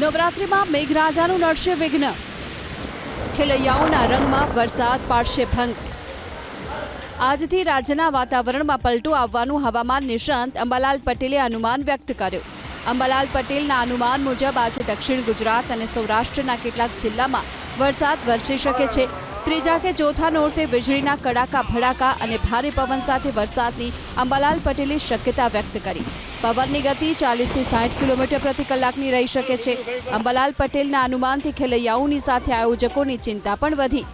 નવરાત્રિમાં મેઘરાજાનું નડશે વિઘ્ન, ખેલૈયાઓના રંગમાં વરસાદ પાડશે ભંગ। આજથી રાજ્યના વાતાવરણમાં પલટો આવવાનું હવામાન નિષ્ણાંત અંબાલાલ પટેલે અનુમાન વ્યક્ત કર્યું। અંબાલાલ પટેલના અનુમાન મુજબ આજે દક્ષિણ ગુજરાત અને સૌરાષ્ટ્રના કેટલાક જિલ્લામાં વરસાદ વરસી શકે છે। ત્રીજા કે ચોથા નોરતે વીજળીના કડાકા ભડાકા અને ભારે પવન સાથે વરસાદની અંબાલાલ પટેલે શક્યતા વ્યક્ત કરી। પવનની ગતિ 40 થી 60 કિલોમીટર પ્રતિ કલાકની રહી શકે છે। અંબાલાલ પટેલના અનુમાનથી ખેલૈયાઓની સાથે આયોજકોની ચિંતા પણ વધી।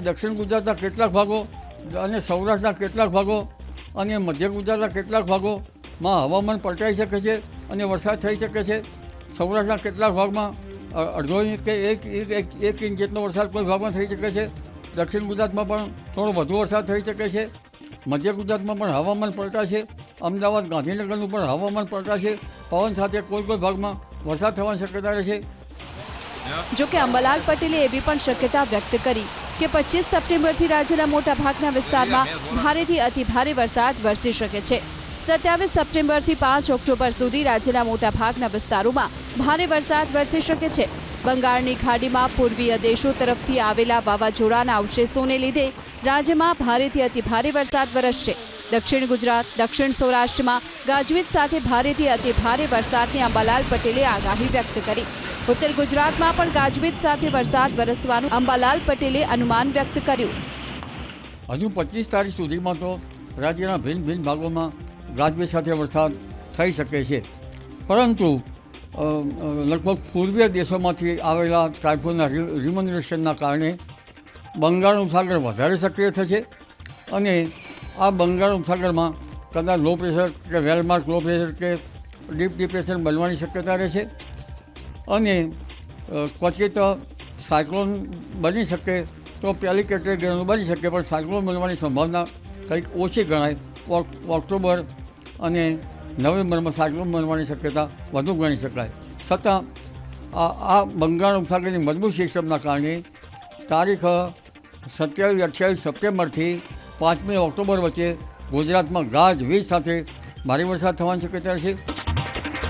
દક્ષિણ ગુજરાતના કેટલાક ભાગો અને સૌરાષ્ટ્રના કેટલાક ભાગો અને મધ્ય ગુજરાતના કેટલાક ભાગોમાં હવામાન પલટાઈ શકે છે અને વરસાદ થઈ શકે છે। સૌરાષ્ટ્રના કેટલાક ભાગમાં અડધો ઇંચ કે એક ઇંચ જેટલો વરસાદ કોઈ ભાગમાં થઈ શકે છે। દક્ષિણ ગુજરાતમાં પણ થોડો વધુ વરસાદ થઈ શકે છે। મધ્ય ગુજરાતમાં પણ હવામાન પલટાશે। અમદાવાદ ગાંધીનગરનું પણ હવામાન પલટાશે। પવન સાથે કોઈ ભાગમાં વરસાદ થવાની શક્યતા રહેશે। જો કે અંબાલાલ પટેલે એવી પણ શક્યતા વ્યક્ત કરી કે 25 સપ્ટેમ્બરથી રાજ્યના મોટાભાગના વિસ્તારમાં ભારેથી અતિભારે વરસાદ વરસી શકે છે। 27 સપ્ટેમ્બરથી 5 ઓક્ટોબર સુધી રાજ્યના મોટાભાગના વિસ્તારોમાં ભારે વરસાદ વરસી શકે છે। બંગાળની ખાડીમાં પૂર્વીય દેશો તરફથી આવેલા વાવાઝોડાના અવશેષોને લીધે રાજ્યમાં ભારેથી અતિભારે વરસાદ વરસશે। દક્ષિણ ગુજરાત, દક્ષિણ સૌરાષ્ટ્રમાં ગાજવીજ સાથે ભારેથી અતિભારે વરસાદની અંબાલાલ પટેલે આગાહી વ્યક્ત કરી। ઉત્તર ગુજરાતમાં પણ ગાજવીજ સાથે વરસાદ વરસવાનું અંબાલાલ પટેલે અનુમાન વ્યક્ત કર્યું। હજુ 25 તારીખ સુધીમાં તો રાજ્યના ભિન્ન ભાગોમાં ગાજવીજ સાથે વરસાદ થઈ શકે છે, પરંતુ લગભગ પૂર્વીય દેશોમાંથી આવેલા ટાઇફોનના રિમોન્યુલેશનના કારણે બંગાળ ઉપસાગર વધારે સક્રિય થશે અને આ બંગાળ ઉપસાગરમાં કદાચ લો પ્રેશર કે વેલમાર્ક લો પ્રેશર કે ડીપ ડિપ્રેશન બનવાની શક્યતા રહેશે અને ક્વચિત સાયક્લોન બની શકે તો પહેલી કેટેગરીનું બની શકે, પણ સાયક્લોન બનવાની સંભાવના કંઈક ઓછી ગણાય। ઓક્ટોબર અને નવેમ્બરમાં સાયક્લોન બનવાની શક્યતા વધુ ગણી શકાય। છતાં આ બંગાળ ઉપસાગરની મજબૂત સિસ્ટમના કારણે તારીખ 27-28 સપ્ટેમ્બરથી 5મી ઓક્ટોબર વચ્ચે ગુજરાતમાં ગાજવીજ સાથે ભારે વરસાદ થવાની શક્યતા છે।